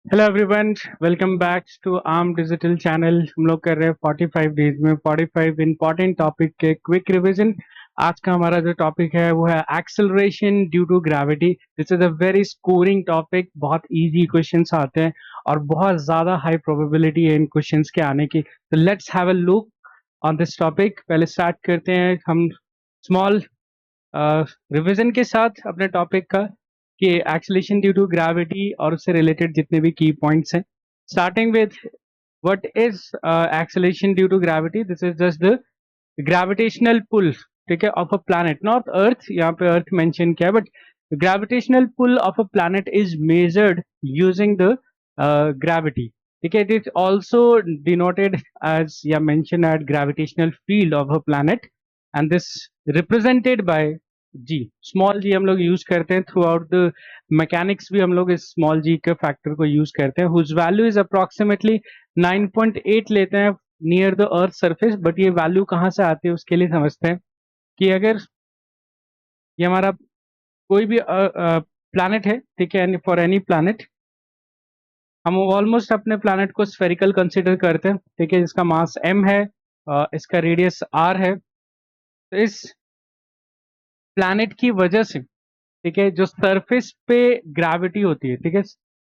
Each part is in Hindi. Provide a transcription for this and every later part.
Hello everyone, welcome back to Arm Digital channel. हम लोग कर रहे हैं 45 डेज में 45 इंपॉर्टेंट टॉपिक के क्विक रिवीजन। आज का हमारा जो टॉपिक है वो है acceleration due to gravity. This is a very scoring topic. बहुत इजी क्वेश्चंस आते हैं और बहुत ज्यादा हाई प्रोबेबिलिटी है इन क्वेश्चंस के आने की। तो let's have a look on this topic. पहले स्टार्ट करते हैं हम स्मॉल रिवीजन के साथ अपने टॉपिक का कि एक्सेलेरेशन ड्यू टू ग्रेविटी और उससे रिलेटेड जितने भी की पॉइंट्स हैं। Starting with what is acceleration due to gravity. This is just the gravitational pull, ठीक है, of a planet, not earth. यहाँ पे अर्थ मेंशन किया है but gravitational pull of a planet is measured using the gravity, ठीक है। It is also denoted as या mention at gravitational field of a planet and this represented by G. Small G हम लोग यूज करते हैं थ्रू आउट द मैकेनिक्स। भी हम लोग इस स्मॉल जी के फैक्टर को यूज करते हैं हुज वैल्यू इज अप्रोक्सीमेटली 9.8 लेते हैं near the earth surface. But ये वैल्यू कहाँ से आती है उसके लिए समझते हैं कि अगर ये हमारा कोई भी प्लैनेट है, ठीक है, फॉर एनी प्लैनेट, हम ऑलमोस्ट अपने प्लैनेट को स्फेरिकल कंसिडर करते हैं, ठीक है, जिसका मास m है, इसका रेडियस r है। तो इस प्लैनेट की वजह से, ठीक है, जो सरफेस पे ग्रेविटी होती है, ठीक है,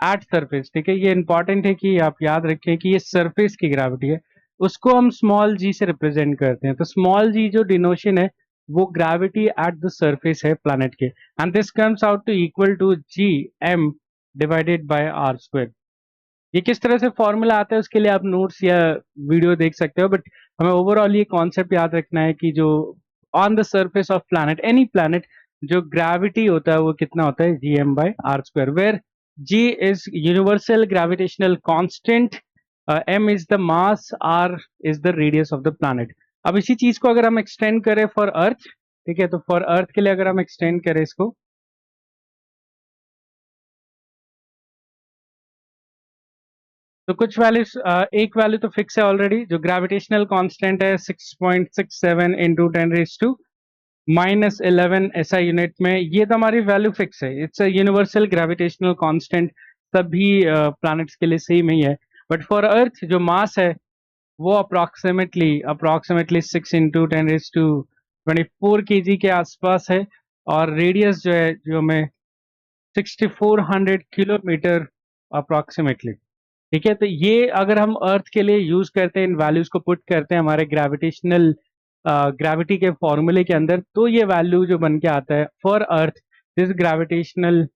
एट सरफेस, ठीक है, ये इंपॉर्टेंट है कि आप याद रखें कि ये सरफेस की ग्रेविटी है, उसको हम स्मॉल जी से रिप्रेजेंट करते हैं। तो स्मॉल जी जो डिनोशन है वो ग्रेविटी एट द सरफेस है प्लैनेट के, and this comes out to equal to G M divided by R square. ये किस तरह से फॉर्मूला आता है उसके लिए आप नोट्स या वीडियो देख सकते हो, बट हमें ओवरऑल ये कॉन्सेप्ट याद रखना है कि जो on the surface of planet, any planet, जो ग्रेविटी होता है वो कितना होता है, G M by R square, where G is universal gravitational constant, M is the mass, R is the radius of the planet. अब इसी चीज को अगर हम एक्सटेंड करें फॉर अर्थ, ठीक है, तो फॉर अर्थ के लिए अगर हम एक्सटेंड करें इसको, तो कुछ वैल्यूज, एक वैल्यू तो फिक्स है ऑलरेडी, जो ग्रेविटेशनल कांस्टेंट है 6.67 इंटू 10⁻⁻11 ऐसा यूनिट में, ये तो हमारी वैल्यू फिक्स है। It's a universal gravitational constant, सभी प्लैनेट्स के लिए सेम ही है। बट फॉर अर्थ जो मास है वो अप्रोक्सीमेटली 6 इंटू 10⁻24 केजी के आसपास है, और रेडियस जो है जो हमें 6400 किलोमीटर अप्रोक्सीमेटली, ठीक है। तो ये अगर हम अर्थ के लिए यूज करते हैं, इन वैल्यूज को पुट करते हैं हमारे ग्रेविटी के फॉर्मूले के अंदर, तो ये वैल्यू जो बन के आता है for Earth, this gravitational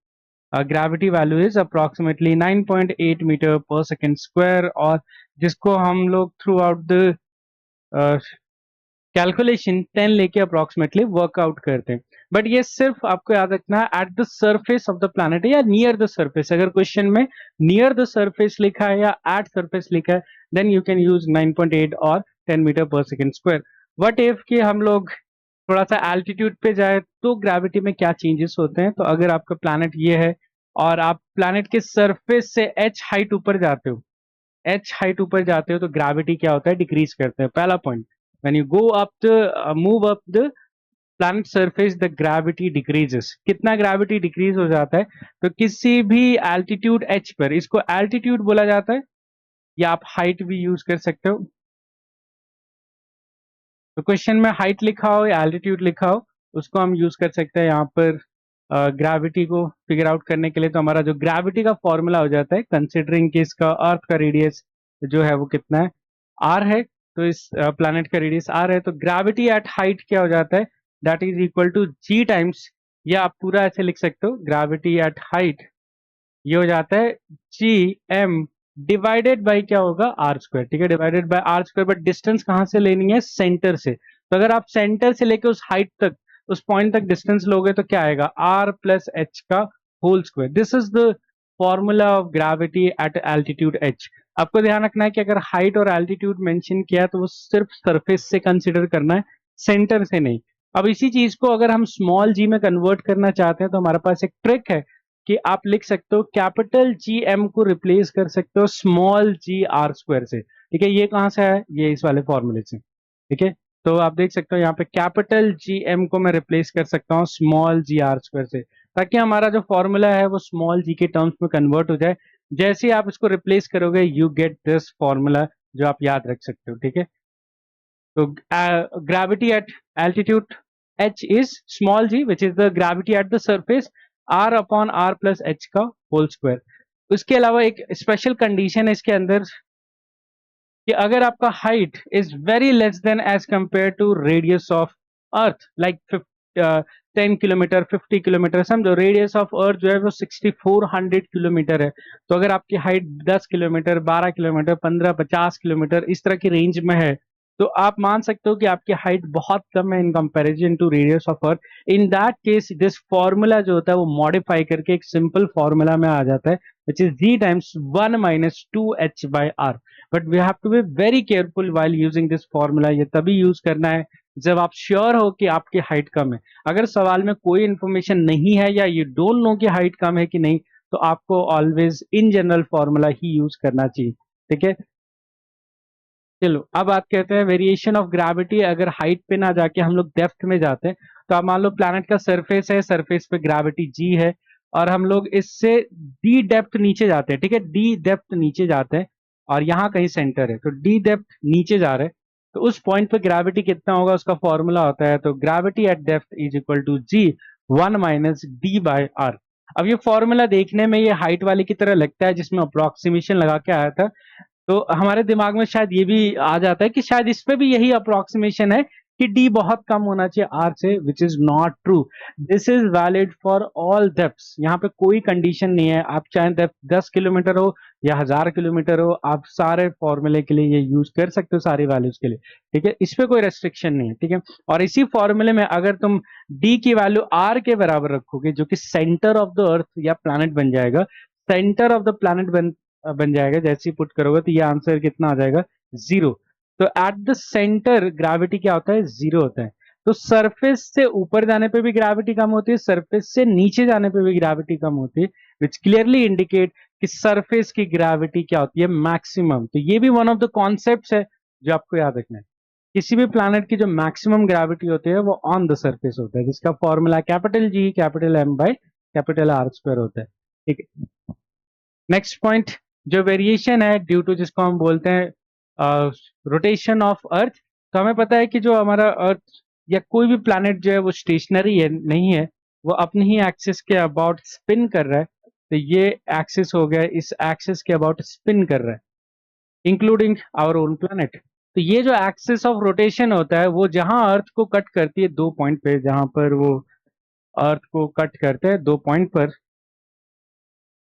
gravity value is approximately 9.8 metre पर सेकेंड स्क्वायर, और जिसको हम लोग थ्रू आउट द कैलकुलेशन 10 लेके अप्रोक्सीमेटली वर्कआउट करते हैं। बट ये सिर्फ आपको याद रखना है eight the surface of the planet या नियर द सरफेस। अगर क्वेश्चन में नियर द सरफेस लिखा है या एट सरफेस लिखा है, देन यू कैन यूज 9.8 और 10 मीटर पर सेकेंड स्क्वायर। वट इफ कि हम लोग थोड़ा सा एल्टीट्यूड पे जाए तो ग्रेविटी में क्या चेंजेस होते हैं। तो अगर आपका प्लैनेट ये है और आप प्लैनेट के सरफेस से h हाइट ऊपर जाते हो, h हाइट ऊपर जाते हो, तो ग्रेविटी क्या होता है, डिक्रीज करते हैं। पहला point, when you go up the move up the planet surface the gravity decreases. कितना ग्रेविटी डिक्रीज हो जाता है, तो किसी भी एल्टीट्यूड h पर, इसको एल्टीट्यूड बोला जाता है या आप हाइट भी यूज कर सकते हो। तो क्वेश्चन में हाइट लिखा हो या एल्टीट्यूड लिखा हो, उसको हम यूज कर सकते हैं यहाँ पर ग्रेविटी को फिगर आउट करने के लिए। तो हमारा जो ग्रेविटी का फॉर्मूला हो जाता है, कंसिडरिंग कि इसका अर्थ का रेडियस जो है वो कितना है, आर है, तो इस प्लैनेट का रेडियस आर है, तो ग्रेविटी एट हाइट क्या हो जाता है, that is equal to G times, या आप पूरा ऐसे लिख सकते हो, ग्रेविटी एट हाइट ये हो जाता है जी एम डिवाइडेड बाई क्या होगा, आर स्क्वायर, ठीक है, divided by R square. But distance कहाँ से लेनी है, सेंटर से। तो अगर आप सेंटर से लेके उस हाइट तक, उस पॉइंट तक डिस्टेंस लोगे तो क्या आएगा, आर प्लस एच का whole square. This is the formula of gravity at altitude H. आपको ध्यान रखना है कि अगर हाइट और एल्टीट्यूड मेंशन किया है तो वो सिर्फ सरफेस से कंसिडर करना है, सेंटर से नहीं। अब इसी चीज को अगर हम स्मॉल जी में कन्वर्ट करना चाहते हैं तो हमारे पास एक ट्रिक है कि आप लिख सकते हो कैपिटल जी एम को रिप्लेस कर सकते हो स्मॉल जी आर स्क्वायर से, ठीक है। ये कहां से है, ये इस वाले फॉर्मूले से, ठीक है। तो आप देख सकते हो यहाँ पे कैपिटल जी एम को मैं रिप्लेस कर सकता हूँ स्मॉल जी आर स्क्वायर से, ताकि हमारा जो फॉर्मूला है वो स्मॉल जी के टर्म्स में कन्वर्ट हो जाए। जैसे ही आप इसको रिप्लेस करोगे यू गेट दिस फॉर्मूला जो आप याद रख सकते हो, ठीक है। तो gravity at altitude h is small g which is the gravity at the surface r upon r plus h का होल स्क्वायर। उसके अलावा एक स्पेशल कंडीशन है इसके अंदर कि अगर आपका height is very less then as compare to radius of Earth like 10 kilometre 50 kilometre, समझो रेडियस ऑफ अर्थ जो है वो 6400 किलोमीटर है। तो अगर आपकी हाइट 10 किलोमीटर 12 किलोमीटर 15 50 किलोमीटर इस तरह की रेंज में है तो आप मान सकते हो कि आपकी हाइट बहुत कम है in comparison to radius of Earth. In that case this formula जो होता है वो मॉडिफाई करके एक सिंपल फॉर्मूला में आ जाता है which is g times 1 minus 2h by r। But we have to be very careful while using this formula. ये तभी यूज करना है जब आप श्योर हो कि आपकी हाइट कम है। अगर सवाल में कोई इंफॉर्मेशन नहीं है या यू डोंट नो कि हाइट कम है कि नहीं तो आपको always in general formula he use करना चाहिए, ठीक है। चलो अब बात करते हैं वेरिएशन ऑफ ग्रेविटी। अगर हाइट पे ना जाके हम लोग डेप्थ में जाते हैं तो आप मान लो प्लैनेट का सरफेस है, सरफेस पे ग्रेविटी जी है और हम लोग इससे डी डेप्थ नीचे जाते हैं, ठीक है, डी डेप्थ नीचे जाते हैं और यहाँ कहीं सेंटर है तो डी डेप्थ नीचे जा रहे हैं तो उस पॉइंट पे ग्रेविटी कितना होगा उसका फॉर्मूला होता है तो gravity at depth is equal to G 1 minus D by R. अब ये फॉर्मूला देखने में ये हाइट वाले की तरह लगता है जिसमें अप्रोक्सीमेशन लगा के आया था, तो हमारे दिमाग में शायद ये भी आ जाता है कि शायद इस पे भी यही अप्रोक्सीमेशन है कि डी बहुत कम होना चाहिए आर से, which is not true. This is valid for all depths. यहाँ पे कोई कंडीशन नहीं है, आप चाहे डेप्थ 10 किलोमीटर हो या 1000 किलोमीटर हो आप सारे फॉर्मूले के लिए ये यूज कर सकते हो सारी वैल्यूज के लिए, ठीक है, इस पे कोई रेस्ट्रिक्शन नहीं है, ठीक है। और इसी फॉर्मूले में अगर तुम डी की वैल्यू आर के बराबर रखोगे जो कि सेंटर ऑफ द अर्थ या प्लैनेट बन जाएगा, सेंटर ऑफ द प्लैनेट बन जाएगा, जैसे ही पुट करोगे तो ये आंसर कितना आ जाएगा 0। तो एट द सेंटर ग्रेविटी क्या होता है 0 होता है। तो सरफेस से ऊपर जाने पे भी ग्रेविटी कम होती है, सरफेस से नीचे जाने पे भी ग्रेविटी कम होती है, विच क्लियरली इंडिकेट कि सरफेस की ग्रेविटी क्या होती है मैक्सिमम। तो ये भी वन ऑफ द कॉन्सेप्ट्स है जो आपको याद रखना है। किसी भी प्लैनेट की जो मैक्सिमम ग्रेविटी होती है वो ऑन द सरफेस होता है जिसका formula capital G capital M by capital R square होता है, ठीक है। नेक्स्ट पॉइंट जो वेरिएशन है ड्यू टू जिसको हम बोलते हैं रोटेशन ऑफ अर्थ। तो हमें पता है कि जो हमारा अर्थ या कोई भी प्लैनेट जो है वो स्टेशनरी है नहीं है, वो अपने ही एक्सिस के अबाउट स्पिन कर रहा है। तो ये एक्सिस हो गया, इस एक्सिस के अबाउट स्पिन कर रहा है इंक्लूडिंग आवर ओन प्लैनेट। तो ये जो एक्सिस ऑफ रोटेशन होता है वो जहां अर्थ को कट करती है दो पॉइंट पे, जहां पर वो अर्थ को कट करते हैं दो पॉइंट पर,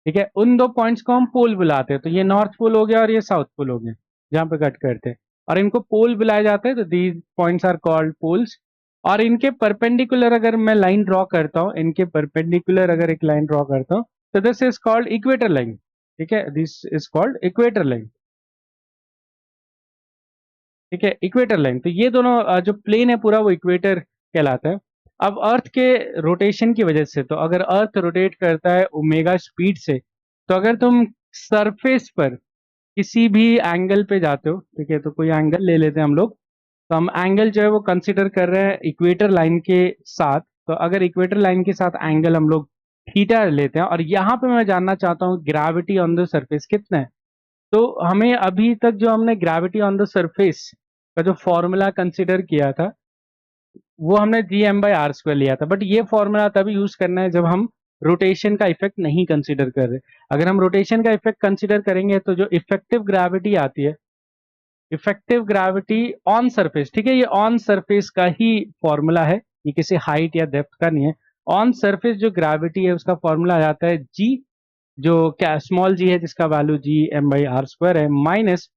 ठीक है, उन दो पॉइंट्स को हम पोल बुलाते हैं। तो ये नॉर्थ पोल हो गया और ये साउथ पोल हो गया जहां पे कट करते हैं और इनको पोल बुलाया जाता है। तो these points are called poles. और इनके परपेंडिकुलर अगर मैं लाइन ड्रॉ करता हूं, इनके परपेंडिकुलर अगर एक लाइन ड्रॉ करता हूं तो this is called equator line, ठीक है, this is called equator line, ठीक है, इक्वेटर लाइन। तो ये दोनों जो प्लेन है पूरा वो इक्वेटर कहलाता है। अब अर्थ के रोटेशन की वजह से, तो अगर अर्थ रोटेट करता है ओमेगा स्पीड से, तो अगर तुम सरफेस पर किसी भी एंगल पे जाते हो, ठीक है, तो कोई एंगल ले लेते हैं हम लोग। तो हम एंगल जो है वो कंसिडर कर रहे हैं इक्वेटर लाइन के साथ। तो अगर इक्वेटर लाइन के साथ एंगल हम लोग थीटा लेते हैं और यहाँ पे मैं जानना चाहता हूँ ग्रेविटी ऑन द सरफेस कितना है, तो हमें अभी तक जो हमने ग्रेविटी ऑन द सरफेस का जो फॉर्मूला कंसिडर किया था वो हमने G M by R square लिया था। बट ये फॉर्मूला तभी यूज करना है जब हम रोटेशन का इफेक्ट नहीं कंसिडर कर रहे। अगर हम रोटेशन का इफेक्ट कंसिडर करेंगे तो जो इफेक्टिव ग्रेविटी आती है, इफेक्टिव ग्रेविटी ऑन सरफेस, ठीक है, ये ऑन सरफेस का ही फॉर्मूला है, ये किसी हाइट या डेप्थ का नहीं है। ऑन सरफेस जो ग्रेविटी है उसका फॉर्मूला आ जाता है जी, जो क्या स्मॉल जी है जिसका value G M by R square है, माइनस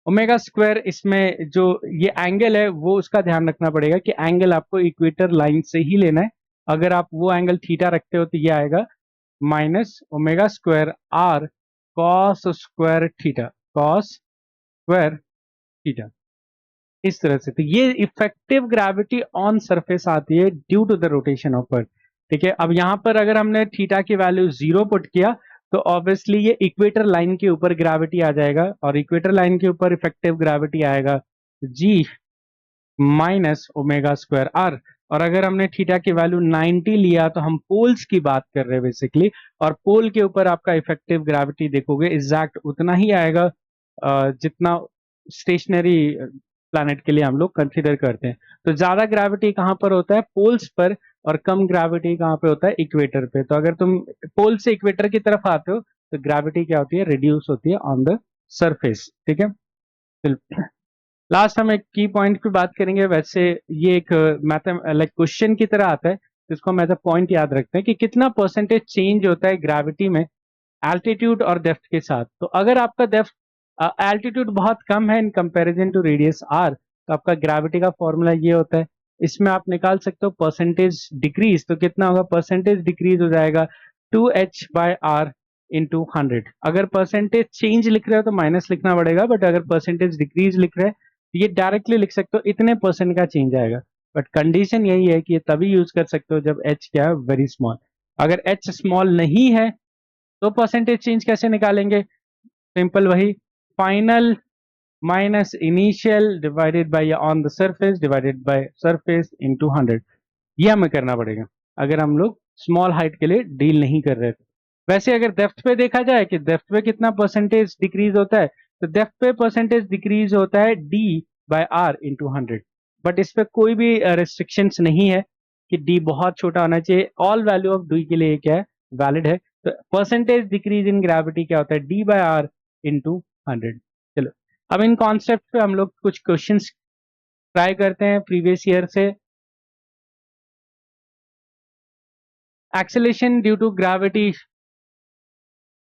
ओमेगा स्क्वायर। इसमें जो ये एंगल है वो उसका ध्यान रखना पड़ेगा कि एंगल आपको इक्वेटर लाइन से ही लेना है। अगर आप वो एंगल थीटा रखते हो तो ये आएगा minus omega square R cos square theta, cos square theta, इस तरह से। तो ये इफेक्टिव ग्रेविटी ऑन सरफेस आती है due to the rotation of Earth, ठीक है। अब यहां पर अगर हमने थीटा की वैल्यू 0 पुट किया तो ऑब्वियसली ये इक्वेटर लाइन के ऊपर ग्रेविटी आ जाएगा और इक्वेटर लाइन के ऊपर इफेक्टिव ग्रेविटी आएगा जी माइनस ओमेगा स्क्वायर आर। और अगर हमने थीटा की वैल्यू 90 लिया तो हम पोल्स की बात कर रहे हैं बेसिकली, और पोल के ऊपर आपका इफेक्टिव ग्रेविटी देखोगे एग्जैक्ट उतना ही आएगा जितना स्टेशनरी प्लैनेट के लिए हम लोग कंसीडर करते हैं। तो ज्यादा ग्रेविटी कहाँ पर होता है? पोल्स पर, और कम ग्रेविटी कहाँ पे होता है? इक्वेटर पे। तो अगर तुम पोल से इक्वेटर की तरफ आते हो तो ग्रेविटी क्या होती है? रिड्यूस होती है ऑन द सरफेस। ठीक है, लास्ट हम एक की पॉइंट की बात करेंगे। वैसे ये एक मैथम लाइक क्वेश्चन की तरह आता है, जिसको हम एज अ पॉइंट याद रखते हैं कि कितना परसेंटेज चेंज होता है ग्रेविटी में एल्टीट्यूड और डेप्थ के साथ। तो अगर आपका डेप्थ एल्टीट्यूड बहुत कम है in comparison to radius R, तो आपका ग्रेविटी का फॉर्मूला ये होता है। इसमें आप निकाल सकते हो परसेंटेज डिक्रीज, तो कितना होगा? परसेंटेज डिक्रीज हो जाएगा 2h/r इंटू 100। अगर परसेंटेज चेंज लिख रहे हो तो माइनस लिखना पड़ेगा, बट अगर परसेंटेज डिक्रीज लिख रहे हैं तो ये डायरेक्टली लिख सकते हो, इतने परसेंट का चेंज आएगा। बट कंडीशन यही है कि ये तभी यूज कर सकते हो जब h क्या है? Very small. अगर h स्मॉल नहीं है तो परसेंटेज चेंज कैसे निकालेंगे? सिंपल, वही final minus initial divided by on the surface divided by surface into 100। ये हमें करना पड़ेगा अगर हम लोग स्मॉल हाइट के लिए डील नहीं कर रहे थे। वैसे अगर डेप्थ पे देखा जाए कि डेप्थ पे कितना परसेंटेज डिक्रीज होता है, तो डेप्थ पे परसेंटेज डिक्रीज होता है d/r इंटू 100। बट इस पे कोई भी रेस्ट्रिक्शंस नहीं है कि d बहुत छोटा होना चाहिए। ऑल वैल्यू ऑफ d के लिए क्या है? वैलिड है। तो परसेंटेज डिक्रीज इन ग्रेविटी क्या होता है? d/r into 100। चलो, अब इन कॉन्सेप्ट पे हम लोग कुछ क्वेश्चंस ट्राई करते हैं प्रीवियस ईयर से। Acceleration due to gravity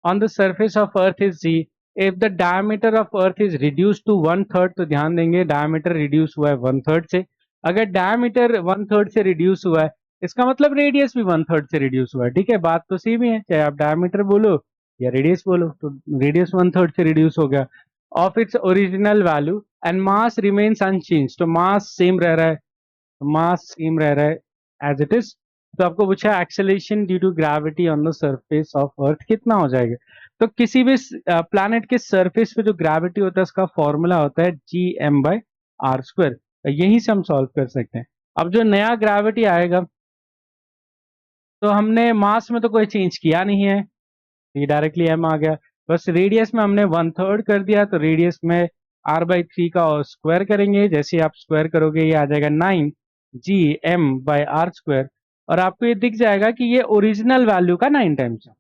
on the surface of earth is g if the diameter of earth is reduced to 1/3। तो ध्यान देंगे diameter reduce हुआ है 1/3 से। अगर diameter 1/3 से reduce हुआ है, इसका मतलब रेडियस भी 1/3 से reduce हुआ है। ठीक है, बात तो सेम ही है, चाहे आप diameter बोलो या रेडियस बोलो, तो रेडियस 1/3 से reduce हो गया of its original value and mass remains unchanged. तो मास सेम रह रहा है, मास सेम रह रहा है एज इट इज। तो आपको पूछा acceleration due to gravity on the surface of Earth कितना हो जाएगा। तो किसी भी प्लैनेट के सरफेस पे जो ग्रेविटी होता है उसका फॉर्मूला होता है Gm/r²। यही से हम सॉल्व कर सकते हैं। अब जो नया ग्रेविटी आएगा, तो हमने मास में तो कोई चेंज किया नहीं है, ये डायरेक्टली m आ गया। बस रेडियस में हमने 1/3 कर दिया, तो रेडियस में r/3 का स्क्वायर करेंगे। जैसे आप स्क्वायर करोगे ये आ जाएगा 9Gm/r²। और आपको ये दिख जाएगा कि ये ओरिजिनल वैल्यू का 9 टाइम्स है।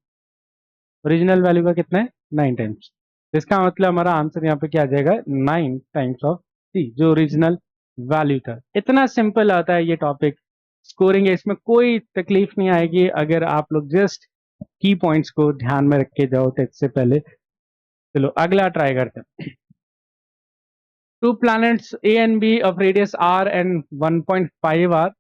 ओरिजिनल वैल्यू का कितना है? 9 टाइम्स। इसका मतलब हमारा आंसर यहाँ पे क्या आ जाएगा? 9 टाइम्स ऑफ c, जो ओरिजिनल वैल्यू था। इतना सिंपल आता है ये टॉपिक। स्कोरिंग है, इसमें कोई तकलीफ नहीं आएगी अगर आप लोग जस्ट की पॉइंट्स को ध्यान में रख के जाओ टेस्ट से पहले। चलो अगला ट्राई करते हैं। Two planets A and B of radius r and 1.5 r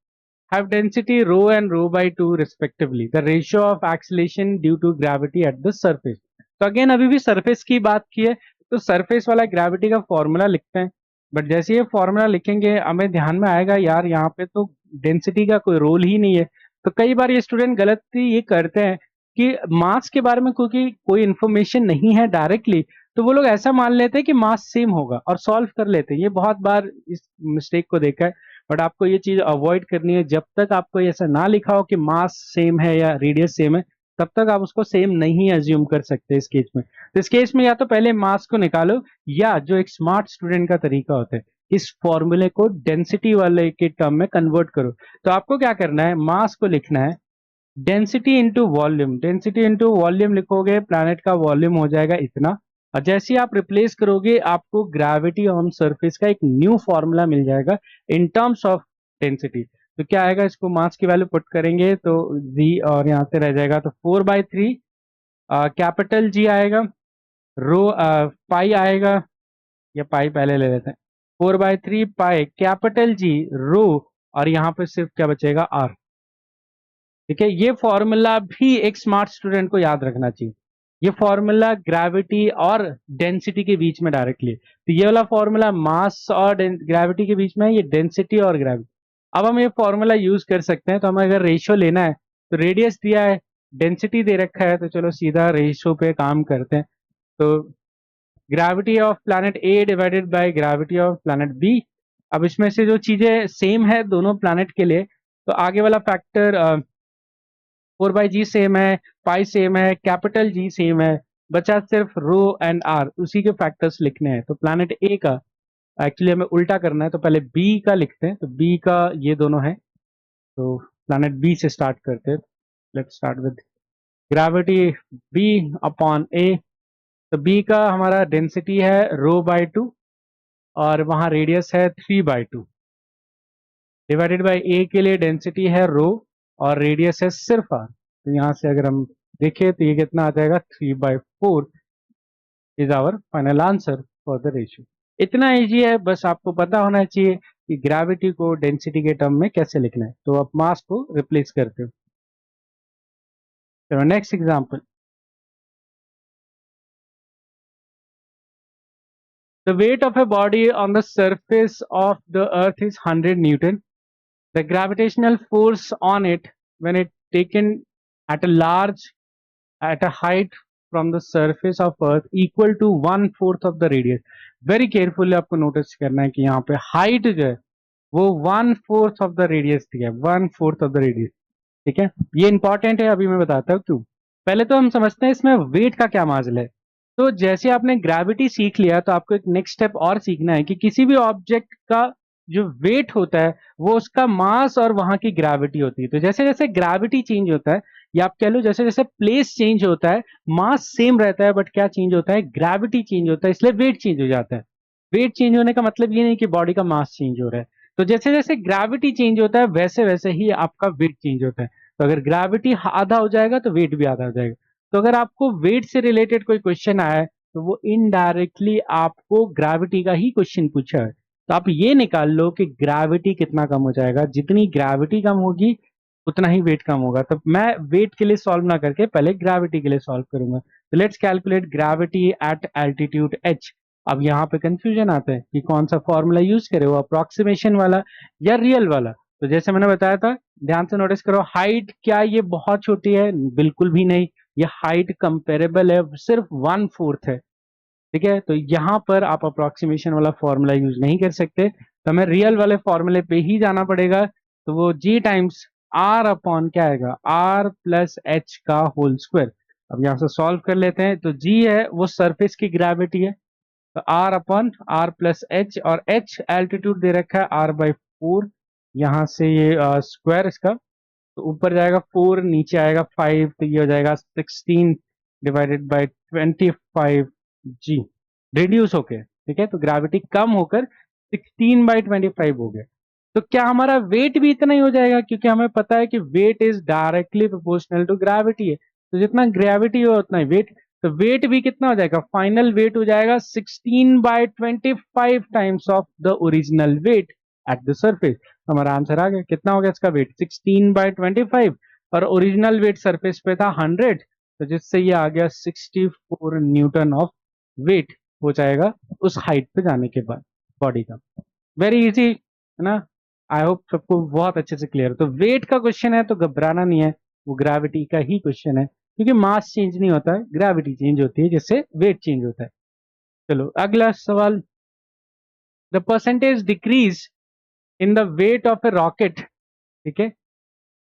have density rho and rho by 2 respectively. The ratio of acceleration due to gravity at the surface. तो अगेन अभी भी सरफेस की बात की है, तो सरफेस वाला ग्रेविटी का फॉर्मूला लिखते हैं। बट जैसे ये फॉर्मूला लिखेंगे हमें ध्यान में आएगा यार यहाँ पे तो डेंसिटी का कोई रोल ही नहीं है। तो कई बार ये स्टूडेंट गलती ये करते हैं कि मास के बारे में क्योंकि कोई इन्फॉर्मेशन नहीं है डायरेक्टली, तो वो लोग ऐसा मान लेते हैं कि मास सेम होगा और सॉल्व कर लेते हैं। ये बहुत बार इस मिस्टेक को देखा है। बट आपको ये चीज अवॉइड करनी है। जब तक आपको ऐसा ना लिखा हो कि मास सेम है या रेडियस सेम है, तब तक आप उसको सेम नहीं एज्यूम कर सकते इस केस में। तो इस केस में या तो पहले मास को निकालो, या जो एक स्मार्ट स्टूडेंट का तरीका होता है, इस फॉर्मूले को डेंसिटी वाले के टर्म में कन्वर्ट करो। तो आपको क्या करना है? मास को लिखना है density into volume. Density into volume लिखोगे, प्लैनेट का वॉल्यूम हो जाएगा इतना। और जैसे ही आप रिप्लेस करोगे आपको ग्रेविटी ऑन सरफेस का एक न्यू फॉर्मूला मिल जाएगा इन टर्म्स ऑफ डेंसिटी। तो क्या आएगा? इसको मास की वैल्यू पुट करेंगे तो जी, और यहाँ से रह जाएगा तो 4/3 कैपिटल जी आएगा, रो पाई आएगा, या पाई पहले ले लेते हैं। 4/3 पाई कैपिटल जी रो, और यहाँ पे सिर्फ क्या बचेगा? आर। ठीक है, ये फॉर्मूला भी एक स्मार्ट स्टूडेंट को याद रखना चाहिए। ये फॉर्मूला ग्रेविटी और डेंसिटी के बीच में डायरेक्टली, तो ये वाला फॉर्मूला मास और ग्रेविटी के बीच में है, ये डेंसिटी और ग्रेविटी। अब हम ये फॉर्मूला यूज कर सकते हैं। तो हमें अगर रेशियो लेना है, तो रेडियस दिया है, डेंसिटी दे रखा है, तो चलो सीधा रेशियो पे काम करते हैं। तो gravity of planet A divided by gravity of planet B. अब इसमें से जो चीजें सेम है दोनों प्लैनेट के लिए, तो आगे वाला फैक्टर 4/g सेम है, पाई सेम है, कैपिटल जी सेम है, बचा सिर्फ रो एंड आर, उसी के फैक्टर्स लिखने हैं। तो प्लैनेट ए का एक्चुअली हमें उल्टा करना है, तो पहले बी का लिखते हैं। तो बी का ये दोनों है, तो प्लैनेट बी से स्टार्ट करते हैं। Let's start with gravity B upon A. तो बी का हमारा डेंसिटी है रो/2 और वहां रेडियस है 3/2, डिवाइडेड बाय ए के लिए डेंसिटी है रो और रेडियस है सिर्फ आर। तो यहाँ से अगर हम देखें तो ये कितना आ जाएगा, 3/4 is our final answer for the ratio. इतना इजी है, बस आपको पता होना चाहिए कि ग्रेविटी को डेंसिटी के टर्म में कैसे लिखना है। तो आप मास को रिप्लेस करते हो। चलो next example. The weight of a body on the surface of the earth is 100 Newton. The gravitational force on it when it taken at a large at a height from the surface of earth equal to 1/4 of the radius. Very carefully आपको नोटिस करना है कि यहाँ पे हाइट जो है वो 1/4 ऑफ द रेडियस दिया है, 1/4 ऑफ द रेडियस। ठीक है, ये इंपॉर्टेंट है, अभी मैं बताता हूँ क्यों। पहले तो हम समझते हैं इसमें वेट का क्या माजल है। तो जैसे आपने ग्रेविटी सीख लिया, तो आपको एक नेक्स्ट स्टेप और सीखना है कि किसी भी ऑब्जेक्ट का जो वेट होता है वो उसका मास और वहां की ग्रेविटी होती है। तो जैसे जैसे ग्रेविटी चेंज होता है, या आप कह लो जैसे जैसे प्लेस चेंज होता है, मास सेम रहता है बट क्या चेंज होता है, ग्रेविटी चेंज होता है, इसलिए वेट चेंज हो जाता है। वेट चेंज होने का मतलब ये नहीं कि बॉडी का मास चेंज हो रहा है। तो जैसे जैसे ग्रेविटी चेंज होता है वैसे वैसे ही आपका वेट चेंज होता है। तो अगर ग्रेविटी आधा हो जाएगा तो वेट भी आधा हो जाएगा। तो अगर आपको वेट से रिलेटेड कोई क्वेश्चन आया है तो वो इनडायरेक्टली आपको ग्रेविटी का ही क्वेश्चन पूछा है। तो आप ये निकाल लो कि ग्रेविटी कितना कम हो जाएगा, जितनी ग्रेविटी कम होगी उतना ही वेट कम होगा। तो मैं वेट के लिए सॉल्व ना करके पहले ग्रेविटी के लिए सॉल्व करूंगा। तो let's calculate gravity at altitude h। अब यहाँ पे कंफ्यूजन आता है कि कौन सा फॉर्मूला यूज करे, वो अप्रोक्सीमेशन वाला या रियल वाला। तो जैसे मैंने बताया था, ध्यान से नोटिस करो, हाइट क्या ये बहुत छोटी है? बिल्कुल भी नहीं, ये हाइट कंपेरेबल है, सिर्फ 1/4 है। ठीक है, तो यहां पर आप अप्रोक्सीमेशन वाला फॉर्मूला यूज नहीं कर सकते, तो हमें रियल वाले फॉर्मूले पे ही जाना पड़ेगा। तो वो जी टाइम्स आर अपॉन क्या आएगा, आर प्लस एच का होल स्क्वायर। अब यहां से सॉल्व कर लेते हैं। तो जी है वो सरफेस की ग्रेविटी है, तो R upon R plus H, और एच एल्टीट्यूड दे रखा है r/4। यहां से ये स्क्वायर इसका, तो ऊपर जाएगा 4, नीचे आएगा 5, तो ये हो जाएगा 16 डिवाइडेड बाई 25g रिड्यूस होके। ठीक है, तो ग्रेविटी कम होकर 16/25 हो गया। तो क्या हमारा वेट भी इतना ही हो जाएगा? क्योंकि हमें पता है कि weight is directly proportional to gravity है, तो जितना ग्रेविटी हो उतना ही वेट। तो वेट भी कितना हो जाएगा? फाइनल वेट हो जाएगा 16/25 times of the original wait eight the surface. हमारा आंसर आ गया। कितना हो गया इसका वेट? 16/25, और ओरिजिनल वेट सरफेस पे था 100, तो जिससे ये आ गया 64 न्यूटन ऑफ वेट हो जाएगा उस हाइट पे जाने के बाद बॉडी का। वेरी इजी है ना? आई होप सबको बहुत अच्छे से क्लियर है। तो वेट का क्वेश्चन है तो घबराना नहीं है, वो ग्रेविटी का ही क्वेश्चन है, क्योंकि मास चेंज नहीं होता है, ग्रेविटी चेंज होती है जिससे वेट चेंज होता है। चलो अगला सवाल। The percentage decrease in the weight of A rocket, ठीक है,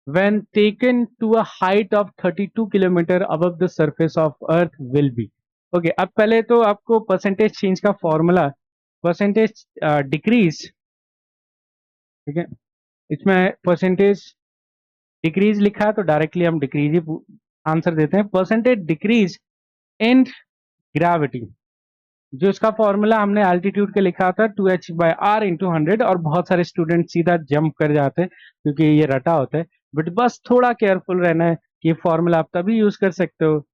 when taken to a height of 32 kilometre above the surface of earth will be। Okay, अब पहले तो आपको परसेंटेज चेंज का फॉर्मूला, परसेंटेज डिक्रीज, ठीक है, इसमें परसेंटेज डिक्रीज लिखा है तो डायरेक्टली हम डिक्रीज ही आंसर देते हैं। परसेंटेज डिक्रीज इन ग्रेविटी, जो इसका फॉर्मूला हमने एल्टीट्यूड के लिखा था 2h/r इंटू 100, और बहुत सारे स्टूडेंट सीधा जंप कर जाते हैं क्योंकि ये रटा होता है। बट बस थोड़ा केयरफुल रहना है कि फॉर्मूला आप तभी यूज कर सकते हो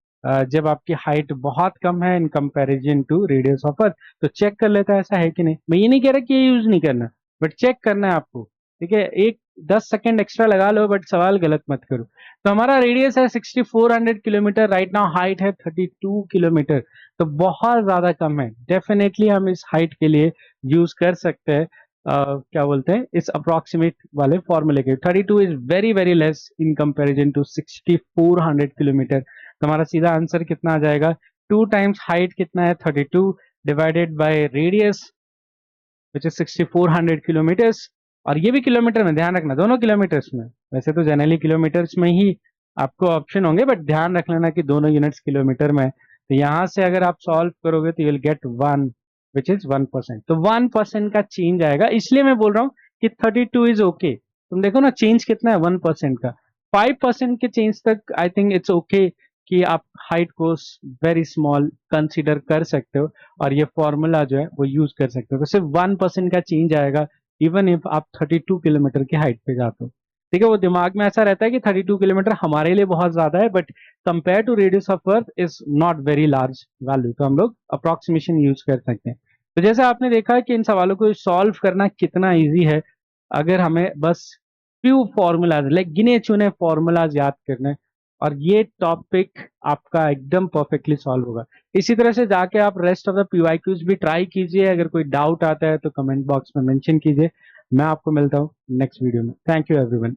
जब आपकी हाइट बहुत कम है in comparison to radius of Earth. तो चेक कर लेता है ऐसा है कि नहीं। मैं ये नहीं कह रहा कि ये यूज नहीं करना, बट चेक करना है आपको। ठीक है, एक 10 सेकेंड एक्स्ट्रा लगा लो, बट सवाल गलत मत करो। तो हमारा रेडियस है 6400 किलोमीटर, राइट नाउ हाइट है 32 किलोमीटर, तो बहुत ज्यादा कम है। डेफिनेटली हम इस हाइट के लिए यूज कर सकते हैं क्या बोलते हैं, इस अप्रोक्सीमेट वाले फॉर्मूले के। 32 is very very less in comparison to 6400 kilometre. तो हमारा सीधा आंसर कितना आ जाएगा? 2 टाइम्स हाइट कितना है 32 divided by radius which is 6400 kilometres, और ये भी किलोमीटर में, ध्यान रखना दोनों किलोमीटर्स में। वैसे तो जनरली किलोमीटर्स में ही आपको ऑप्शन होंगे, बट ध्यान रख लेना कि दोनों यूनिट्स किलोमीटर में। तो यहाँ से अगर आप सॉल्व करोगे तो you will get 1 which is 1%। तो 1% का चेंज आएगा, इसलिए मैं बोल रहा हूँ कि 32 इज ओके। तुम देखो ना चेंज कितना है 1% का। 5% के चेंज तक आई थिंक इट्स ओके कि आप हाइट को वेरी स्मॉल कंसीडर कर सकते हो और ये फॉर्मूला जो है वो यूज कर सकते हो। तो सिर्फ 1% का चेंज आएगा इवन इफ आप 32 किलोमीटर की हाइट पे जाते हो। ठीक है, वो दिमाग में ऐसा रहता है कि 32 किलोमीटर हमारे लिए बहुत ज्यादा है, but compare to radius of Earth is not very large value. तो हम लोग अप्रोक्सीमेशन यूज कर सकते हैं। तो जैसे आपने देखा कि इन सवालों को सॉल्व करना कितना ईजी है, अगर हमें बस फ्यू फॉर्मूलाज लाइक गिने चुने फॉर्मूलाज याद करने, और ये टॉपिक आपका एकदम परफेक्टली सॉल्व होगा। इसी तरह से जाके आप रेस्ट ऑफ द पीवाईक्यूज भी ट्राई कीजिए। अगर कोई डाउट आता है तो कमेंट बॉक्स में मेंशन कीजिए। मैं आपको मिलता हूँ नेक्स्ट वीडियो में। Thank you everyone.